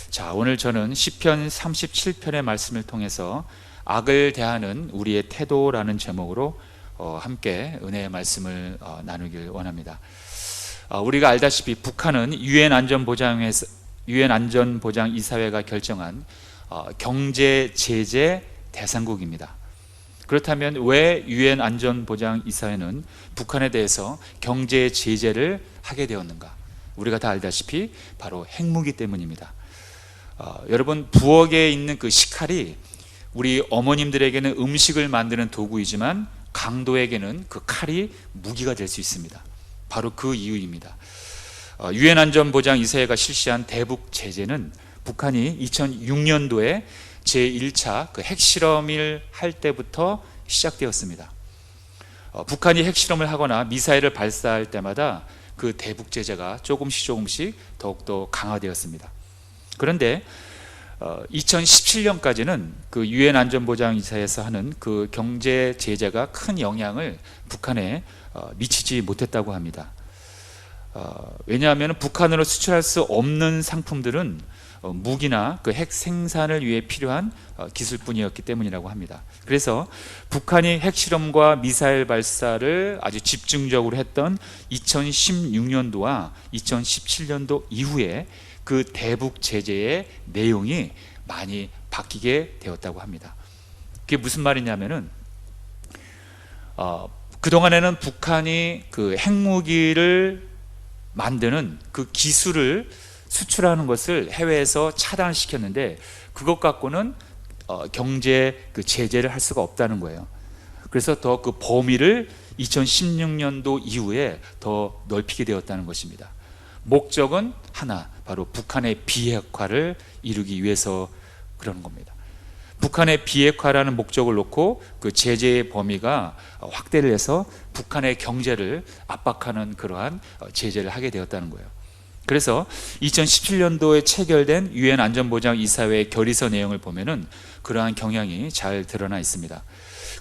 자, 오늘 저는 시편 37편의 말씀을 통해서 악을 대하는 우리의 태도라는 제목으로 함께 은혜의 말씀을 나누길 원합니다. 우리가 알다시피 북한은 유엔 안전보장 이사회가 결정한 경제 제재 대상국입니다. 그렇다면 왜 유엔 안전보장 이사회는 북한에 대해서 경제 제재를 하게 되었는가? 우리가 다 알다시피 바로 핵무기 때문입니다. 여러분, 부엌에 있는 그 식칼이 우리 어머님들에게는 음식을 만드는 도구이지만 강도에게는 그 칼이 무기가 될 수 있습니다. 바로 그 이유입니다. 유엔 안전보장 이사회가 실시한 대북 제재는 북한이 2006년도에 제1차 그 핵실험을 할 때부터 시작되었습니다. 북한이 핵실험을 하거나 미사일을 발사할 때마다 그 대북 제재가 조금씩 더욱더 강화되었습니다. 그런데 2017년까지는 그 유엔 안전보장 이사회에서 하는 그 경제 제재가 큰 영향을 북한에 미치지 못했다고 합니다. 왜냐하면 북한으로 수출할 수 없는 상품들은 무기나 그 핵 생산을 위해 필요한 기술뿐이었기 때문이라고 합니다. 그래서 북한이 핵실험과 미사일 발사를 아주 집중적으로 했던 2016년도와 2017년도 이후에 그 대북 제재의 내용이 많이 바뀌게 되었다고 합니다. 그게 무슨 말이냐면은 그동안에는 북한이 그 핵무기를 만드는 그 기술을 수출하는 것을 해외에서 차단시켰는데 그것 갖고는 경제 그 제재를 할 수가 없다는 거예요. 그래서 더 그 범위를 2016년도 이후에 더 넓히게 되었다는 것입니다. 목적은 하나, 바로 북한의 비핵화를 이루기 위해서 그러는 겁니다. 북한의 비핵화라는 목적을 놓고 그 제재의 범위가 확대를 해서 북한의 경제를 압박하는 그러한 제재를 하게 되었다는 거예요. 그래서 2017년도에 체결된 유엔 안전보장 이사회의 결의서 내용을 보면은 그러한 경향이 잘 드러나 있습니다.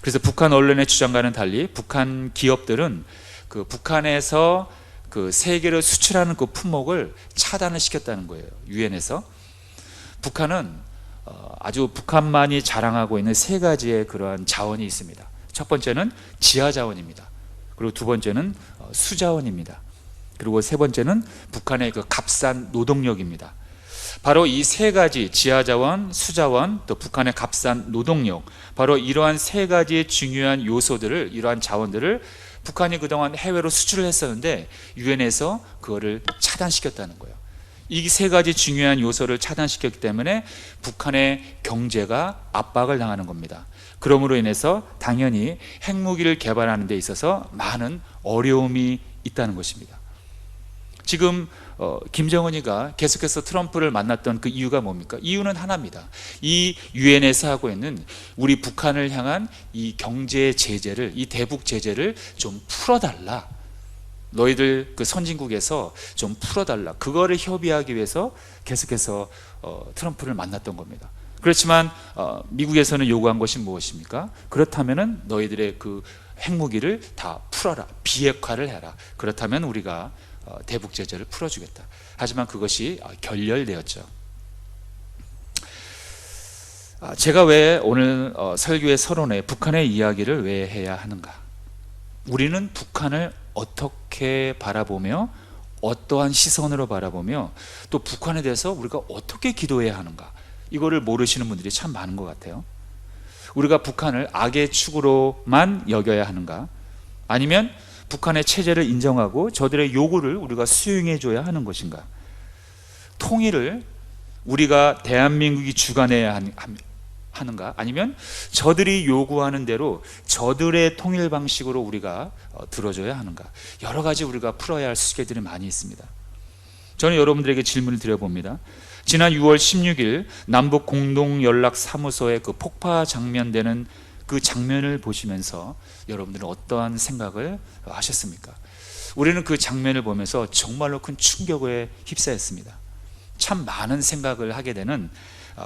그래서 북한 언론의 주장과는 달리 북한 기업들은 그 북한에서 그 세계로 수출하는 그 품목을 차단을 시켰다는 거예요. 유엔에서. 북한은 아주 북한만이 자랑하고 있는 세 가지의 그러한 자원이 있습니다. 첫 번째는 지하 자원입니다. 그리고 두 번째는 수자원입니다. 그리고 세 번째는 북한의 그 값싼 노동력입니다. 바로 이 세 가지, 지하자원, 수자원, 또 북한의 값싼 노동력, 바로 이러한 세 가지의 중요한 요소들을, 이러한 자원들을 북한이 그동안 해외로 수출을 했었는데 유엔에서 그거를 차단시켰다는 거예요. 이 세 가지 중요한 요소를 차단시켰기 때문에 북한의 경제가 압박을 당하는 겁니다. 그러므로 인해서 당연히 핵무기를 개발하는 데 있어서 많은 어려움이 있다는 것입니다. 지금 김정은이가 계속해서 트럼프를 만났던 그 이유가 뭡니까? 이유는 하나입니다. 이 유엔에서 하고 있는 우리 북한을 향한 이 경제 제재를, 이 대북 제재를 좀 풀어달라. 너희들 그 선진국에서 좀 풀어달라. 그거를 협의하기 위해서 계속해서 트럼프를 만났던 겁니다. 그렇지만 미국에서는 요구한 것이 무엇입니까? 그렇다면은 너희들의 그 핵무기를 다 풀어라. 비핵화를 해라. 그렇다면 우리가 대북 제재를 풀어주겠다. 하지만 그것이 결렬되었죠. 제가 왜 오늘 설교의 서론에 북한의 이야기를 왜 해야 하는가? 우리는 북한을 어떻게 바라보며 어떠한 시선으로 바라보며 또 북한에 대해서 우리가 어떻게 기도해야 하는가? 이거를 모르시는 분들이 참 많은 것 같아요. 우리가 북한을 악의 축으로만 여겨야 하는가? 아니면 북한의 체제를 인정하고 저들의 요구를 우리가 수용해 줘야 하는 것인가? 통일을 우리가 대한민국이 주관해야 하는가? 아니면 저들이 요구하는 대로 저들의 통일 방식으로 우리가 들어줘야 하는가? 여러 가지 우리가 풀어야 할 숙제들이 많이 있습니다. 저는 여러분들에게 질문을 드려봅니다. 지난 6월 16일 남북 공동연락사무소의 그 폭파 장면되는 그 장면을 보시면서 여러분들은 어떠한 생각을 하셨습니까? 우리는 그 장면을 보면서 정말로 큰 충격에 휩싸였습니다. 참 많은 생각을 하게 되는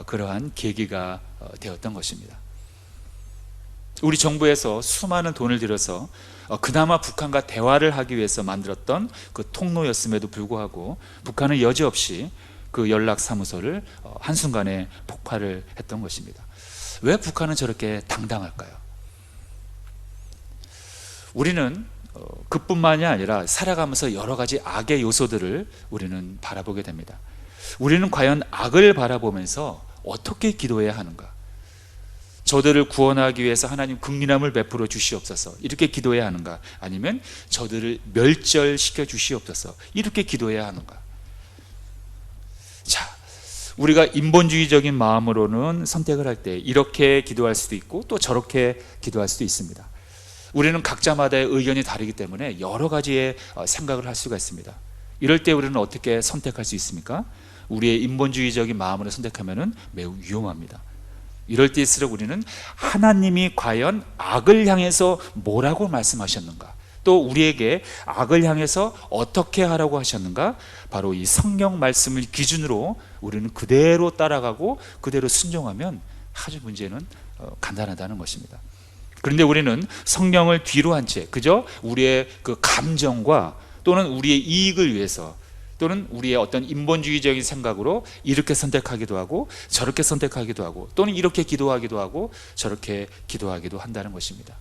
그러한 계기가 되었던 것입니다. 우리 정부에서 수많은 돈을 들여서 그나마 북한과 대화를 하기 위해서 만들었던 그 통로였음에도 불구하고 북한은 여지없이 그 연락사무소를 한순간에 폭발을 했던 것입니다. 왜 북한은 저렇게 당당할까요? 우리는 그뿐만이 아니라 살아가면서 여러 가지 악의 요소들을 우리는 바라보게 됩니다. 우리는 과연 악을 바라보면서 어떻게 기도해야 하는가? 저들을 구원하기 위해서 하나님 긍휼함을 베풀어 주시옵소서, 이렇게 기도해야 하는가? 아니면 저들을 멸절시켜 주시옵소서, 이렇게 기도해야 하는가? 자, 우리가 인본주의적인 마음으로는 선택을 할 때 이렇게 기도할 수도 있고 또 저렇게 기도할 수도 있습니다. 우리는 각자마다의 의견이 다르기 때문에 여러 가지의 생각을 할 수가 있습니다. 이럴 때 우리는 어떻게 선택할 수 있습니까? 우리의 인본주의적인 마음으로 선택하면 매우 위험합니다. 이럴 때일수록 우리는 하나님이 과연 악을 향해서 뭐라고 말씀하셨는가, 또 우리에게 악을 향해서 어떻게 하라고 하셨는가, 바로 이 성경 말씀을 기준으로 우리는 그대로 따라가고 그대로 순종하면 아주 문제는 간단하다는 것입니다. 그런데 우리는 성경을 뒤로 한 채 그저 우리의 그 감정과 또는 우리의 이익을 위해서 또는 우리의 어떤 인본주의적인 생각으로 이렇게 선택하기도 하고 저렇게 선택하기도 하고 또는 이렇게 기도하기도 하고 저렇게 기도하기도 한다는 것입니다.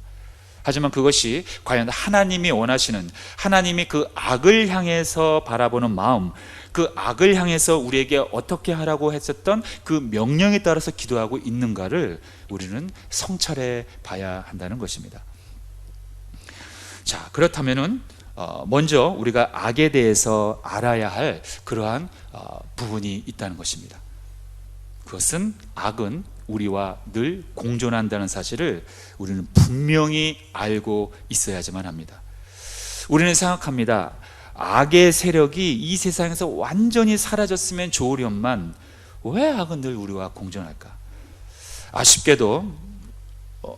하지만 그것이 과연 하나님이 원하시는, 하나님이 그 악을 향해서 바라보는 마음, 그 악을 향해서 우리에게 어떻게 하라고 했었던 그 명령에 따라서 기도하고 있는가를 우리는 성찰해 봐야 한다는 것입니다. 자, 그렇다면은 먼저 우리가 악에 대해서 알아야 할 그러한 부분이 있다는 것입니다. 그것은 악은 우리와 늘 공존한다는 사실을 우리는 분명히 알고 있어야지만 합니다. 우리는 생각합니다. 악의 세력이 이 세상에서 완전히 사라졌으면 좋으련만 왜 악은 늘 우리와 공존할까? 아쉽게도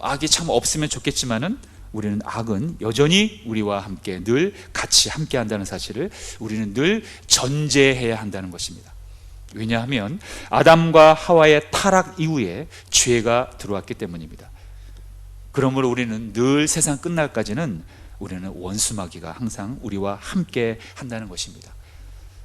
악이 참 없으면 좋겠지만은 우리는 악은 여전히 우리와 함께 늘 같이 함께 한다는 사실을 우리는 늘 전제해야 한다는 것입니다. 왜냐하면 아담과 하와의 타락 이후에 죄가 들어왔기 때문입니다. 그러므로 우리는 늘 세상 끝날까지는 우리는 원수마귀가 항상 우리와 함께 한다는 것입니다.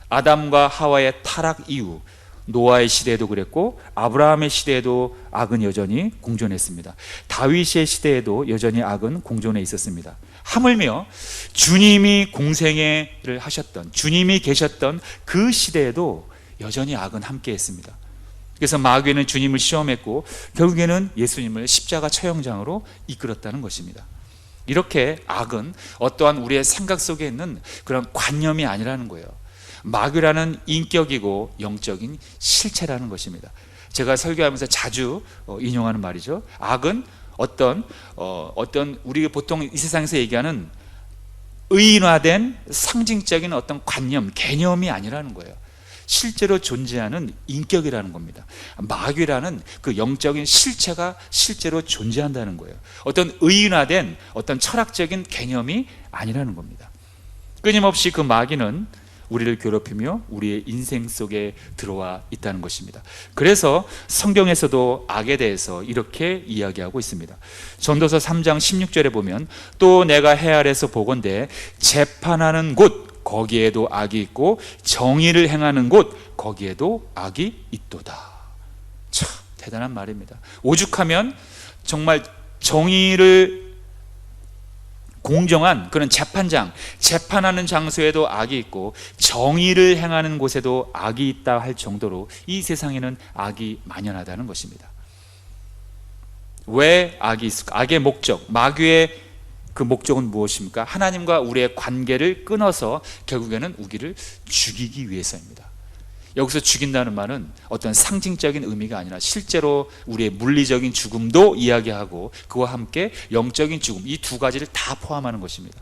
아담과 하와의 타락 이후 노아의 시대에도 그랬고 아브라함의 시대에도 악은 여전히 공존했습니다. 다윗의 시대에도 여전히 악은 공존해 있었습니다. 하물며 주님이 공생애를 하셨던, 주님이 계셨던 그 시대에도 여전히 악은 함께 했습니다. 그래서 마귀는 주님을 시험했고 결국에는 예수님을 십자가 처형장으로 이끌었다는 것입니다. 이렇게 악은 어떠한 우리의 생각 속에 있는 그런 관념이 아니라는 거예요. 마귀라는 인격이고 영적인 실체라는 것입니다. 제가 설교하면서 자주 인용하는 말이죠. 악은 어떤 우리가 보통 이 세상에서 얘기하는 의인화된 상징적인 어떤 관념, 개념이 아니라는 거예요. 실제로 존재하는 인격이라는 겁니다. 마귀라는 그 영적인 실체가 실제로 존재한다는 거예요. 어떤 의인화된 어떤 철학적인 개념이 아니라는 겁니다. 끊임없이 그 마귀는 우리를 괴롭히며 우리의 인생 속에 들어와 있다는 것입니다. 그래서 성경에서도 악에 대해서 이렇게 이야기하고 있습니다. 전도서 3장 16절에 보면 또 내가 해 아래서 보건대 재판하는 곳 거기에도 악이 있고 정의를 행하는 곳 거기에도 악이 있도다. 참 대단한 말입니다. 오죽하면 정말 정의를 공정한 그런 재판장, 재판하는 장소에도 악이 있고 정의를 행하는 곳에도 악이 있다 할 정도로 이 세상에는 악이 만연하다는 것입니다. 왜 악이 있을까? 악의 목적, 마귀의 그 목적은 무엇입니까? 하나님과 우리의 관계를 끊어서 결국에는 우리를 죽이기 위해서입니다. 여기서 죽인다는 말은 어떤 상징적인 의미가 아니라 실제로 우리의 물리적인 죽음도 이야기하고 그와 함께 영적인 죽음, 이 두 가지를 다 포함하는 것입니다.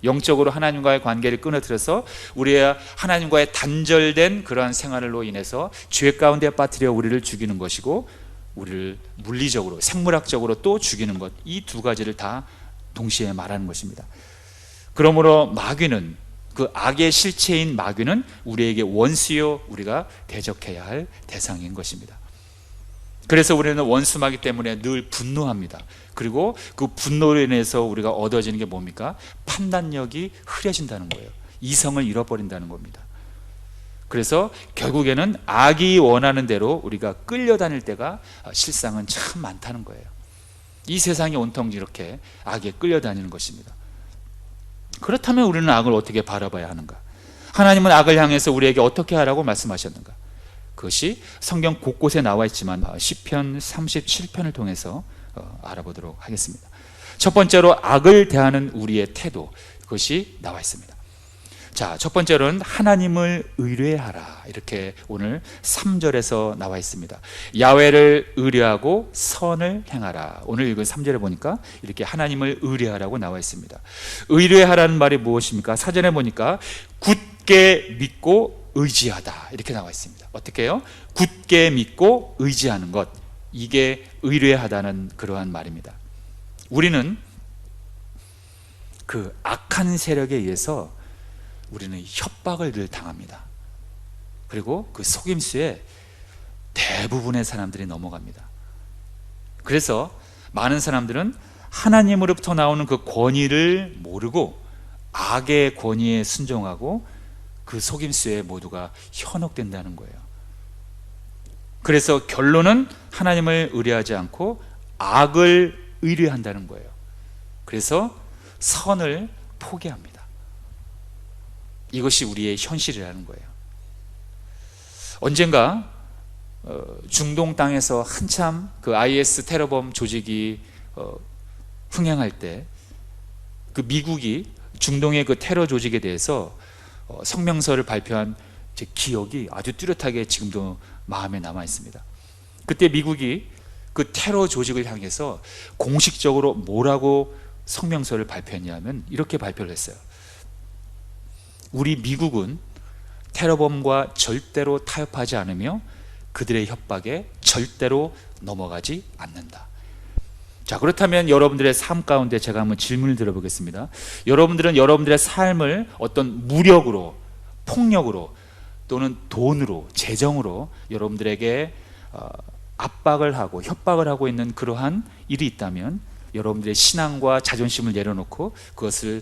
영적으로 하나님과의 관계를 끊어뜨려서 우리의 하나님과의 단절된 그러한 생활로 인해서 죄 가운데 빠뜨려 우리를 죽이는 것이고 우리를 물리적으로 생물학적으로 또 죽이는 것, 이 두 가지를 다 동시에 말하는 것입니다. 그러므로 마귀는, 그 악의 실체인 마귀는 우리에게 원수요 우리가 대적해야 할 대상인 것입니다. 그래서 우리는 원수마귀 때문에 늘 분노합니다. 그리고 그 분노로 인해서 우리가 얻어지는 게 뭡니까? 판단력이 흐려진다는 거예요. 이성을 잃어버린다는 겁니다. 그래서 결국에는 악이 원하는 대로 우리가 끌려다닐 때가 실상은 참 많다는 거예요. 이 세상이 온통 이렇게 악에 끌려다니는 것입니다. 그렇다면 우리는 악을 어떻게 바라봐야 하는가? 하나님은 악을 향해서 우리에게 어떻게 하라고 말씀하셨는가? 그것이 성경 곳곳에 나와 있지만 시편 37편을 통해서 알아보도록 하겠습니다. 첫 번째로 악을 대하는 우리의 태도, 그것이 나와 있습니다. 자, 첫 번째로는 하나님을 의뢰하라, 이렇게 오늘 3절에서 나와 있습니다. 야훼를 의뢰하고 선을 행하라. 오늘 읽은 3절에 보니까 이렇게 하나님을 의뢰하라고 나와 있습니다. 의뢰하라는 말이 무엇입니까? 사전에 보니까 굳게 믿고 의지하다, 이렇게 나와 있습니다. 어떻게 해요? 굳게 믿고 의지하는 것, 이게 의뢰하다는 그러한 말입니다. 우리는 그 악한 세력에 의해서 우리는 협박을 늘 당합니다. 그리고 그 속임수에 대부분의 사람들이 넘어갑니다. 그래서 많은 사람들은 하나님으로부터 나오는 그 권위를 모르고 악의 권위에 순종하고 그 속임수에 모두가 현혹된다는 거예요. 그래서 결론은 하나님을 의뢰하지 않고 악을 의뢰한다는 거예요. 그래서 선을 포기합니다. 이것이 우리의 현실이라는 거예요. 언젠가 중동 땅에서 한참 그 IS 테러범 조직이 흥행할 때 그 미국이 중동의 그 테러 조직에 대해서 성명서를 발표한 제 기억이 아주 뚜렷하게 지금도 마음에 남아 있습니다. 그때 미국이 그 테러 조직을 향해서 공식적으로 뭐라고 성명서를 발표했냐면 이렇게 발표를 했어요. 우리 미국은 테러범과 절대로 타협하지 않으며 그들의 협박에 절대로 넘어가지 않는다. 자, 그렇다면 여러분들의 삶 가운데 제가 한번 질문을 드려보겠습니다. 여러분들은 여러분들의 삶을 어떤 무력으로, 폭력으로 또는 돈으로, 재정으로 여러분들에게 압박을 하고 협박을 하고 있는 그러한 일이 있다면 여러분들의 신앙과 자존심을 내려놓고 그것을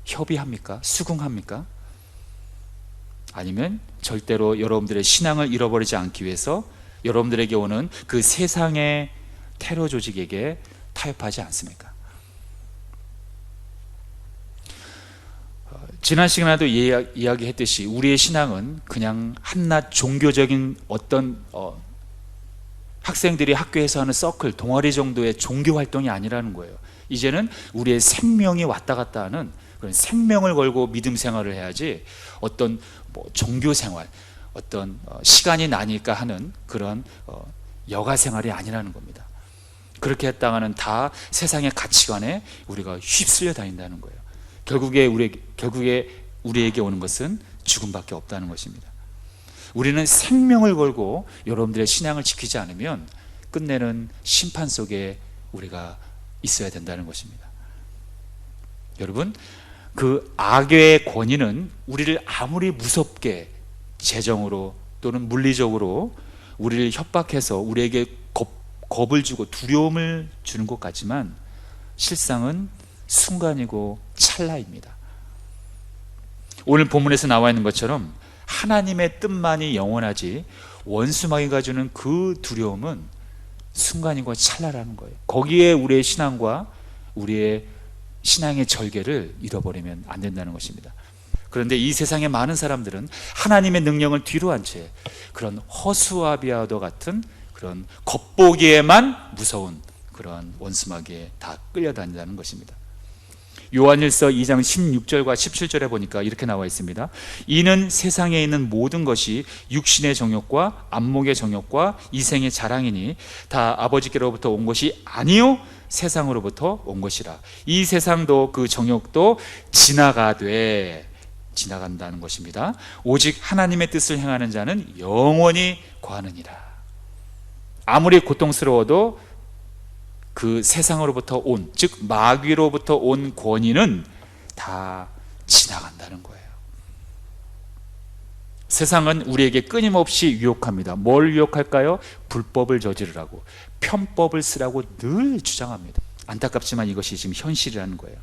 협의합니까? 수긍합니까? 아니면 절대로 여러분들의 신앙을 잃어버리지 않기 위해서 여러분들에게 오는 그 세상의 테러 조직에게 타협하지 않습니까? 지난 시간에도 이야기했듯이 우리의 신앙은 그냥 한낱 종교적인 어떤 학생들이 학교에서 하는 서클, 동아리 정도의 종교 활동이 아니라는 거예요. 이제는 우리의 생명이 왔다 갔다 하는 그런 생명을 걸고 믿음 생활을 해야지 어떤 종교 생활, 어떤 시간이 나니까 하는 그런 여가 생활이 아니라는 겁니다. 그렇게 했다가는 다 세상의 가치관에 우리가 휩쓸려 다닌다는 거예요. 결국에 우리에게 오는 것은 죽음밖에 없다는 것입니다. 우리는 생명을 걸고 여러분들의 신앙을 지키지 않으면 끝내는 심판 속에 우리가 있어야 된다는 것입니다. 여러분, 그 악의 권위는 우리를 아무리 무섭게 재정으로 또는 물리적으로 우리를 협박해서 우리에게 겁을 주고 두려움을 주는 것 같지만 실상은 순간이고 찰나입니다. 오늘 본문에서 나와 있는 것처럼 하나님의 뜻만이 영원하지 원수마귀가 주는 그 두려움은 순간이고 찰나라는 거예요. 거기에 우리의 신앙과 우리의 신앙의 절개를 잃어버리면 안 된다는 것입니다. 그런데 이 세상의 많은 사람들은 하나님의 능력을 뒤로 한 채 그런 허수아비와도 같은 그런 겉보기에만 무서운 그런 원수마귀에 다 끌려다닌다는 것입니다. 요한일서 2장 16절과 17절에 보니까 이렇게 나와 있습니다. 이는 세상에 있는 모든 것이 육신의 정욕과 안목의 정욕과 이생의 자랑이니 다 아버지께로부터 온 것이 아니요 세상으로부터 온 것이라. 이 세상도 그 정욕도 지나간다는 것입니다. 오직 하나님의 뜻을 행하는 자는 영원히 거하느니라. 아무리 고통스러워도 그 세상으로부터 온, 즉 마귀로부터 온 권위는 다 지나간다는 거예요. 세상은 우리에게 끊임없이 유혹합니다. 뭘 유혹할까요? 불법을 저지르라고, 편법을 쓰라고 늘 주장합니다. 안타깝지만 이것이 지금 현실이라는 거예요.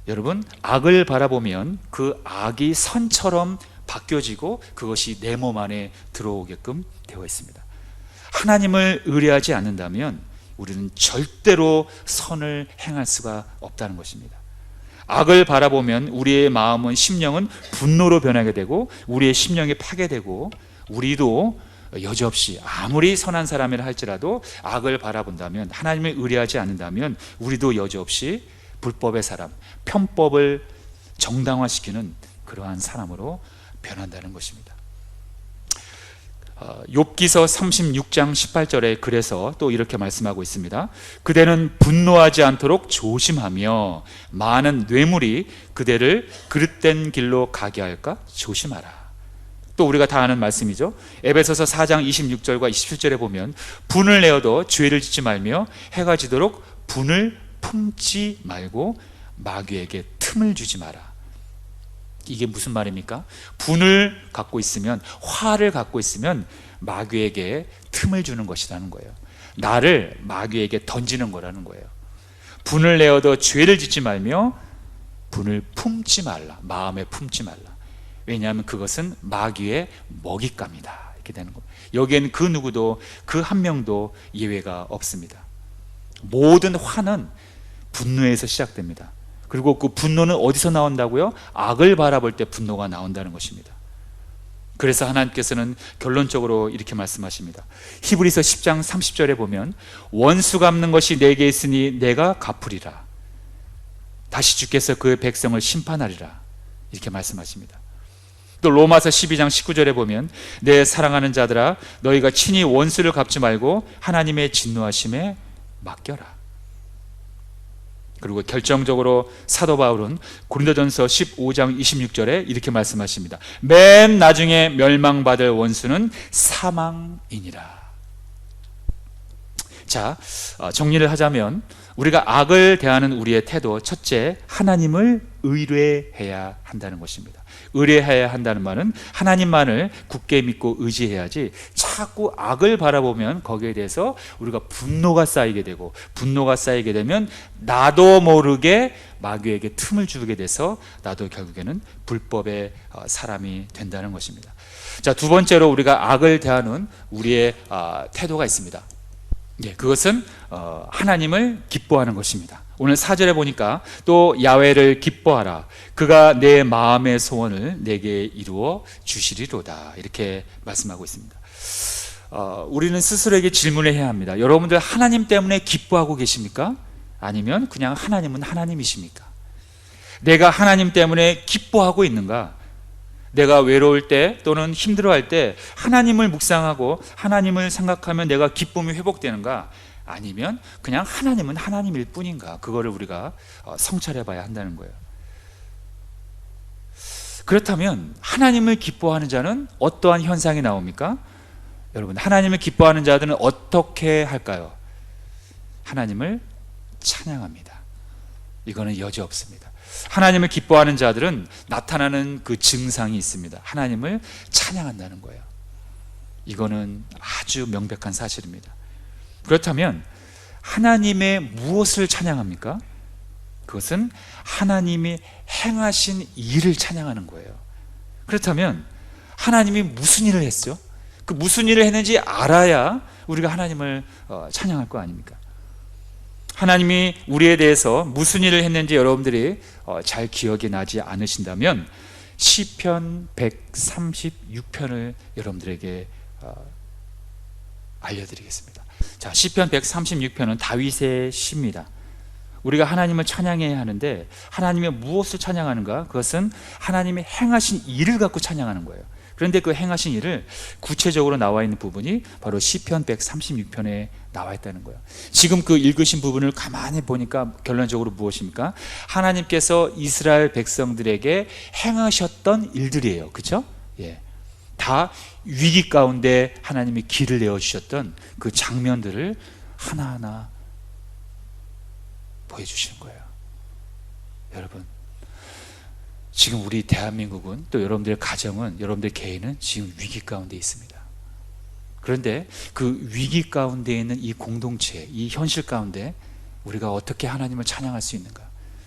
여러분, 악을 바라보면 그 악이 선처럼 바뀌어지고 그것이 내 몸 안에 들어오게끔 되어 있습니다. 하나님을 의뢰하지 않는다면 우리는 절대로 선을 행할 수가 없다는 것입니다. 악을 바라보면 우리의 마음은, 심령은 분노로 변하게 되고 우리의 심령이 파괴되고, 우리도 여지없이 아무리 선한 사람이라 할지라도 악을 바라본다면, 하나님을 의뢰하지 않는다면 우리도 여지없이 불법의 사람, 편법을 정당화시키는 그러한 사람으로 변한다는 것입니다. 욥기서 36장 18절에 그래서 또 이렇게 말씀하고 있습니다. 그대는 분노하지 않도록 조심하며 많은 뇌물이 그대를 그릇된 길로 가게 할까 조심하라. 또 우리가 다 아는 말씀이죠. 에베소서 4장 26절과 27절에 보면 분을 내어도 죄를 짓지 말며 해가 지도록 분을 품지 말고 마귀에게 틈을 주지 마라. 이게 무슨 말입니까? 분을 갖고 있으면, 화를 갖고 있으면 마귀에게 틈을 주는 것이라는 거예요. 나를 마귀에게 던지는 거라는 거예요. 분을 내어도 죄를 짓지 말며 분을 품지 말라. 마음에 품지 말라. 왜냐하면 그것은 마귀의 먹잇감이다. 이렇게 되는 겁니다. 여기에는 그 누구도, 그 한 명도 예외가 없습니다. 모든 화는 분노에서 시작됩니다. 그리고 그 분노는 어디서 나온다고요? 악을 바라볼 때 분노가 나온다는 것입니다. 그래서 하나님께서는 결론적으로 이렇게 말씀하십니다. 히브리서 10장 30절에 보면 원수 갚는 것이 내게 있으니 내가 갚으리라. 다시 주께서 그의 백성을 심판하리라. 이렇게 말씀하십니다. 또 로마서 12장 19절에 보면 내 사랑하는 자들아 너희가 친히 원수를 갚지 말고 하나님의 진노하심에 맡겨라. 그리고 결정적으로 사도 바울은 고린도전서 15장 26절에 이렇게 말씀하십니다. 맨 나중에 멸망받을 원수는 사망이니라. 자, 정리를 하자면 우리가 악을 대하는 우리의 태도, 첫째, 하나님을 의뢰해야 한다는 것입니다. 의뢰해야 한다는 말은 하나님만을 굳게 믿고 의지해야지, 자꾸 악을 바라보면 거기에 대해서 우리가 분노가 쌓이게 되고, 분노가 쌓이게 되면 나도 모르게 마귀에게 틈을 주게 돼서 나도 결국에는 불법의 사람이 된다는 것입니다. 자, 두 번째로 우리가 악을 대하는 우리의 태도가 있습니다. 예, 그것은 하나님을 기뻐하는 것입니다. 오늘 4절에 보니까 또 야훼를 기뻐하라. 그가 내 마음의 소원을 내게 이루어 주시리로다. 이렇게 말씀하고 있습니다. 우리는 스스로에게 질문을 해야 합니다. 여러분들 하나님 때문에 기뻐하고 계십니까? 아니면 그냥 하나님은 하나님이십니까? 내가 하나님 때문에 기뻐하고 있는가? 내가 외로울 때 또는 힘들어할 때 하나님을 묵상하고 하나님을 생각하면 내가 기쁨이 회복되는가? 아니면 그냥 하나님은 하나님일 뿐인가? 그거를 우리가 성찰해 봐야 한다는 거예요. 그렇다면 하나님을 기뻐하는 자는 어떠한 현상이 나옵니까? 여러분, 하나님을 기뻐하는 자들은 어떻게 할까요? 하나님을 찬양합니다. 이거는 여지 없습니다. 하나님을 기뻐하는 자들은 나타나는 그 증상이 있습니다. 하나님을 찬양한다는 거예요. 이거는 아주 명백한 사실입니다. 그렇다면 하나님의 무엇을 찬양합니까? 그것은 하나님이 행하신 일을 찬양하는 거예요. 그렇다면 하나님이 무슨 일을 했어요? 그 무슨 일을 했는지 알아야 우리가 하나님을 찬양할 거 아닙니까? 하나님이 우리에 대해서 무슨 일을 했는지 여러분들이 잘 기억이 나지 않으신다면 시편 136편을 여러분들에게 알려드리겠습니다. 자, 시편 136편은 다윗의 시입니다. 우리가 하나님을 찬양해야 하는데 하나님의 무엇을 찬양하는가? 그것은 하나님의 행하신 일을 갖고 찬양하는 거예요. 그런데 그 행하신 일을 구체적으로 나와 있는 부분이 바로 시편 136편에 나와 있다는 거예요. 지금 그 읽으신 부분을 가만히 보니까 결론적으로 무엇입니까? 하나님께서 이스라엘 백성들에게 행하셨던 일들이에요. 그렇죠? 예. 다 위기 가운데 하나님이 길을 내어주셨던 그 장면들을 하나하나 보여주시는 거예요. 여러분, 지금 우리 대한민국은, 또 여러분들의 가정은, 여러분들 개인은 지금 위기 가운데 있습니다. 그런데 그 위기 가운데 있는 이 공동체, 이 현실 가운데 우리가 어떻게 하나님을 찬양할 수 있는가?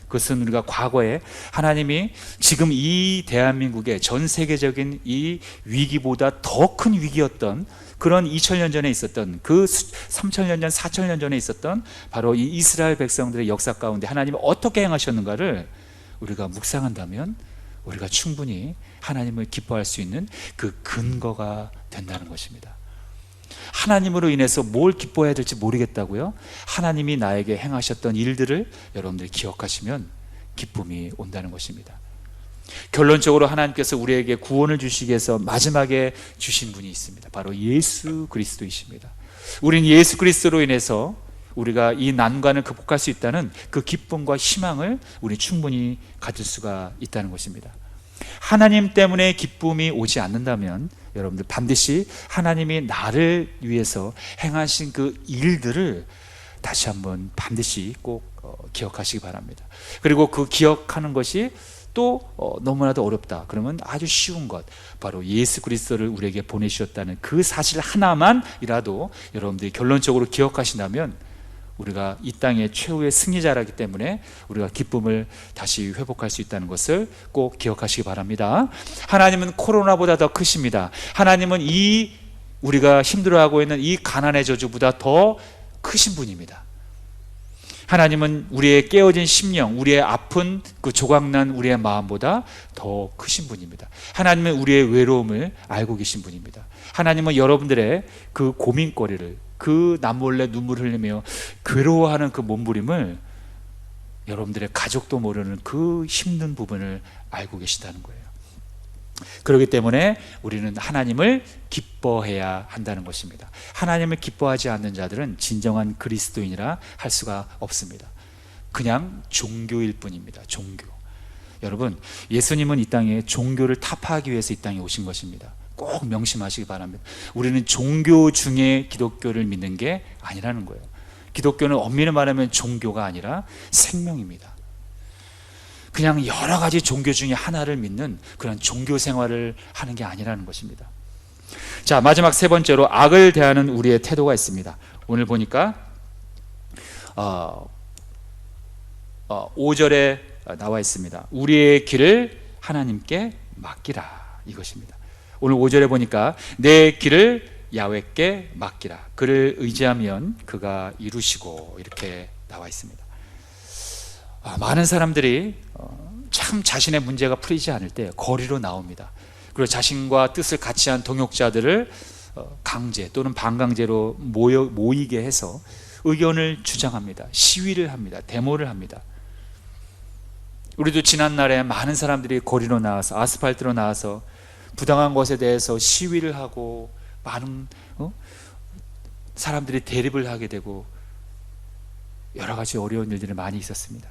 그것은 우리가 과거에 하나님이 지금 이 대한민국의 전 세계적인 이 위기보다 더 큰 위기였던 그런 2000년 전에 있었던 그 3000년 전, 4000년 전에 있었던 바로 이 이스라엘 백성들의 역사 가운데 하나님이 어떻게 행하셨는가를 우리가 묵상한다면 우리가 충분히 하나님을 기뻐할 수 있는 그 근거가 된다는 것입니다. 하나님으로 인해서 뭘 기뻐해야 될지 모르겠다고요? 하나님이 나에게 행하셨던 일들을 여러분들이 기억하시면 기쁨이 온다는 것입니다. 결론적으로 하나님께서 우리에게 구원을 주시기 위해서 마지막에 주신 분이 있습니다. 바로 예수 그리스도이십니다. 우린 예수 그리스도로 인해서 우리가 이 난관을 극복할 수 있다는 그 기쁨과 희망을 우리 충분히 가질 수가 있다는 것입니다. 하나님 때문에 기쁨이 오지 않는다면 여러분들 반드시 하나님이 나를 위해서 행하신 그 일들을 다시 한번 반드시 꼭 기억하시기 바랍니다. 그리고 그 기억하는 것이 또 너무나도 어렵다 그러면 아주 쉬운 것, 바로 예수 그리스도를 우리에게 보내주셨다는 그 사실 하나만이라도 여러분들이 결론적으로 기억하신다면 우리가 이 땅의 최후의 승리자라기 때문에 우리가 기쁨을 다시 회복할 수 있다는 것을 꼭 기억하시기 바랍니다. 하나님은 코로나보다 더 크십니다. 하나님은 이 우리가 힘들어하고 있는 이 가난의 저주보다 더 크신 분입니다. 하나님은 우리의 깨어진 심령, 우리의 아픈 그 조각난 우리의 마음보다 더 크신 분입니다. 하나님은 우리의 외로움을 알고 계신 분입니다. 하나님은 여러분들의 그 고민거리를, 그 남몰래 눈물 흘리며 괴로워하는 그 몸부림을 여러분들의 가족도 모르는 그 힘든 부분을 알고 계시다는 거예요. 그렇기 때문에 우리는 하나님을 기뻐해야 한다는 것입니다. 하나님을 기뻐하지 않는 자들은 진정한 그리스도인이라 할 수가 없습니다. 그냥 종교일 뿐입니다. 종교. 여러분, 예수님은 이 땅에 종교를 타파하기 위해서 이 땅에 오신 것입니다. 꼭 명심하시기 바랍니다. 우리는 종교 중에 기독교를 믿는 게 아니라는 거예요. 기독교는 엄밀히 말하면 종교가 아니라 생명입니다. 그냥 여러 가지 종교 중에 하나를 믿는 그런 종교 생활을 하는 게 아니라는 것입니다. 자, 마지막 세 번째로 악을 대하는 우리의 태도가 있습니다. 오늘 보니까 5절에 나와 있습니다. 우리의 길을 하나님께 맡기라, 이것입니다. 오늘 5절에 보니까 내 길을 야훼께 맡기라, 그를 의지하면 그가 이루시고, 이렇게 나와 있습니다. 많은 사람들이 참 자신의 문제가 풀리지 않을 때 거리로 나옵니다. 그리고 자신과 뜻을 같이 한 동역자들을 강제 또는 반강제로 모이게 해서 의견을 주장합니다. 시위를 합니다. 데모를 합니다. 우리도 지난날에 많은 사람들이 거리로 나와서, 아스팔트로 나와서 부당한 것에 대해서 시위를 하고 많은 사람들이 대립을 하게 되고 여러 가지 어려운 일들이 많이 있었습니다.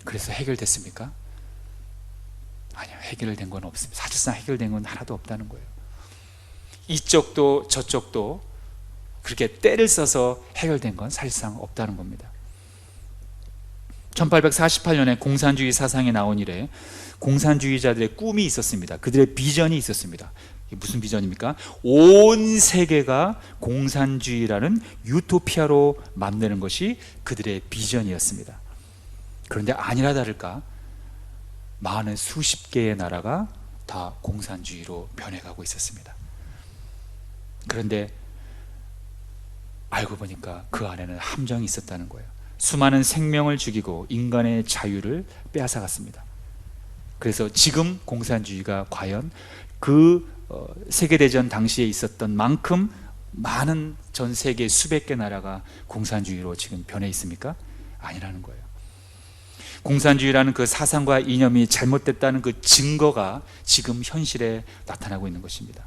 그래서 해결됐습니까? 아니요, 해결된 건 없습니다. 사실상 해결된 건 하나도 없다는 거예요. 이쪽도 저쪽도 그렇게 때를 써서 해결된 건 사실상 없다는 겁니다. 1848년에 공산주의 사상이 나온 이래 공산주의자들의 꿈이 있었습니다. 그들의 비전이 있었습니다. 이게 무슨 비전입니까? 온 세계가 공산주의라는 유토피아로 만드는 것이 그들의 비전이었습니다. 그런데 아니라 다를까 많은 수십 개의 나라가 다 공산주의로 변해가고 있었습니다. 그런데 알고 보니까 그 안에는 함정이 있었다는 거예요. 수많은 생명을 죽이고 인간의 자유를 빼앗아갔습니다. 그래서 지금 공산주의가 과연 그 세계대전 당시에 있었던 만큼 많은 전 세계 수백 개 나라가 공산주의로 지금 변해 있습니까? 아니라는 거예요. 공산주의라는 그 사상과 이념이 잘못됐다는 그 증거가 지금 현실에 나타나고 있는 것입니다.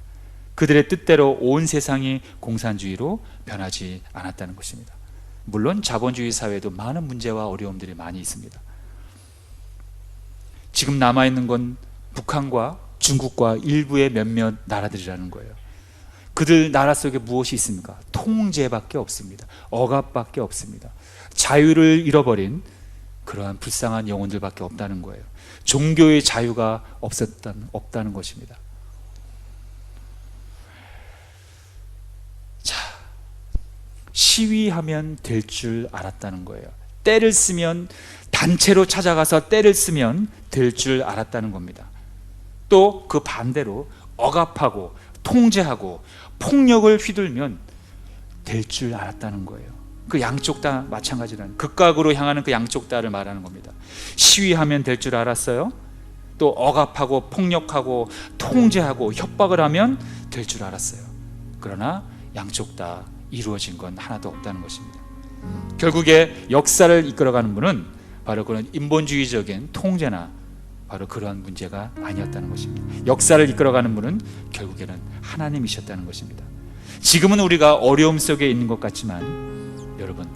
그들의 뜻대로 온 세상이 공산주의로 변하지 않았다는 것입니다. 물론 자본주의 사회도 많은 문제와 어려움들이 많이 있습니다. 지금 남아있는 건 북한과 중국과 일부의 몇몇 나라들이라는 거예요. 그들 나라 속에 무엇이 있습니까? 통제밖에 없습니다. 억압밖에 없습니다. 자유를 잃어버린 그러한 불쌍한 영혼들밖에 없다는 거예요. 종교의 자유가 없다는 것입니다. 자, 시위하면 될 줄 알았다는 거예요. 때를 쓰면 단체로 찾아가서 떼를 쓰면 될 줄 알았다는 겁니다. 또 그 반대로 억압하고 통제하고 폭력을 휘둘면 될 줄 알았다는 거예요. 그 양쪽 다 마찬가지라는, 극각으로 향하는 그 양쪽 다를 말하는 겁니다. 시위하면 될 줄 알았어요. 또 억압하고 폭력하고 통제하고 협박을 하면 될 줄 알았어요. 그러나 양쪽 다 이루어진 건 하나도 없다는 것입니다. 결국에 역사를 이끌어가는 분은 바로 그런 인본주의적인 통제나 바로 그러한 문제가 아니었다는 것입니다. 역사를 이끌어가는 분은 결국에는 하나님이셨다는 것입니다. 지금은 우리가 어려움 속에 있는 것 같지만 여러분,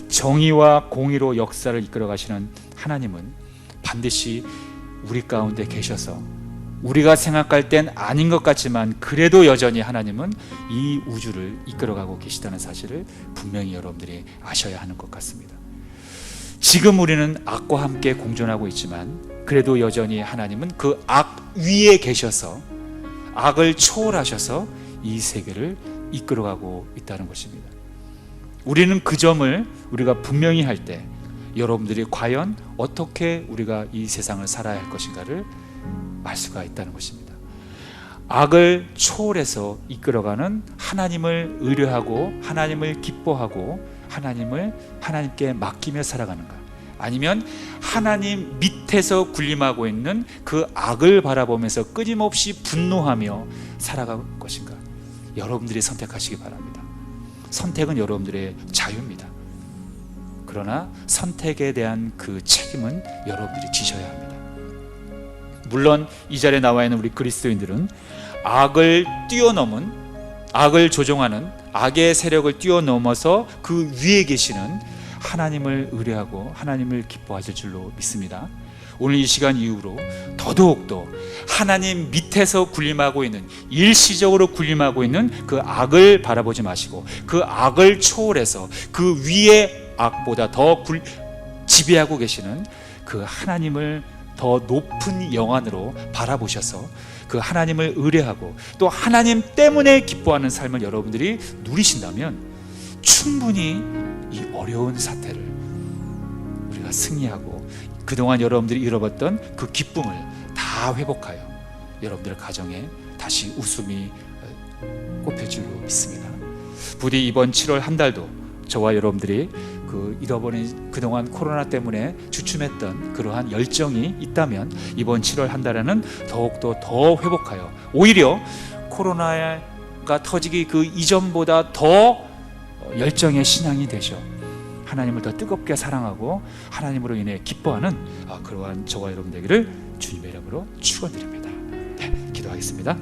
정의와 공의로 역사를 이끌어 가시는 하나님은 반드시 우리 가운데 계셔서 우리가 생각할 땐 아닌 것 같지만 그래도 여전히 하나님은 이 우주를 이끌어가고 계시다는 사실을 분명히 여러분들이 아셔야 하는 것 같습니다. 지금 우리는 악과 함께 공존하고 있지만 그래도 여전히 하나님은 그 악 위에 계셔서 악을 초월하셔서 이 세계를 이끌어가고 있다는 것입니다. 우리는 그 점을 우리가 분명히 할 때 여러분들이 과연 어떻게 우리가 이 세상을 살아야 할 것인가를 알 수가 있다는 것입니다. 악을 초월해서 이끌어가는 하나님을 의뢰하고 하나님을 기뻐하고 하나님께 맡기며 살아가는가, 아니면 하나님 밑에서 군림하고 있는 그 악을 바라보면서 끊임없이 분노하며 살아갈 것인가, 여러분들이 선택하시기 바랍니다. 선택은 여러분들의 자유입니다. 그러나 선택에 대한 그 책임은 여러분들이 지셔야 합니다. 물론 이 자리에 나와 있는 우리 그리스도인들은 악을 뛰어넘은, 악을 조종하는 악의 세력을 뛰어넘어서 그 위에 계시는 하나님을 의뢰하고 하나님을 기뻐하실 줄로 믿습니다. 오늘 이 시간 이후로 더더욱더 하나님 밑에서 군림하고 있는, 일시적으로 군림하고 있는 그 악을 바라보지 마시고 그 악을 초월해서 그 위에 악보다 더 지배하고 계시는 그 하나님을 더 높은 영안으로 바라보셔서 그 하나님을 의뢰하고 또 하나님 때문에 기뻐하는 삶을 여러분들이 누리신다면 충분히 이 어려운 사태를 우리가 승리하고 그동안 여러분들이 잃어봤던 그 기쁨을 다 회복하여 여러분들의 가정에 다시 웃음이 꽃필 줄로 믿습니다. 부디 이번 7월 한 달도 저와 여러분들이 그 잃어버린 그동안 코로나 때문에 주춤했던 그러한 열정이 있다면 이번 7월 한 달에는 더욱더 더 회복하여 오히려 코로나가 터지기 그 이전보다 더 열정의 신앙이 되셔 하나님을 더 뜨겁게 사랑하고 하나님으로 인해 기뻐하는 그러한 저와 여러분 되기를 주님의 이름으로 축원드립니다. 네, 기도하겠습니다.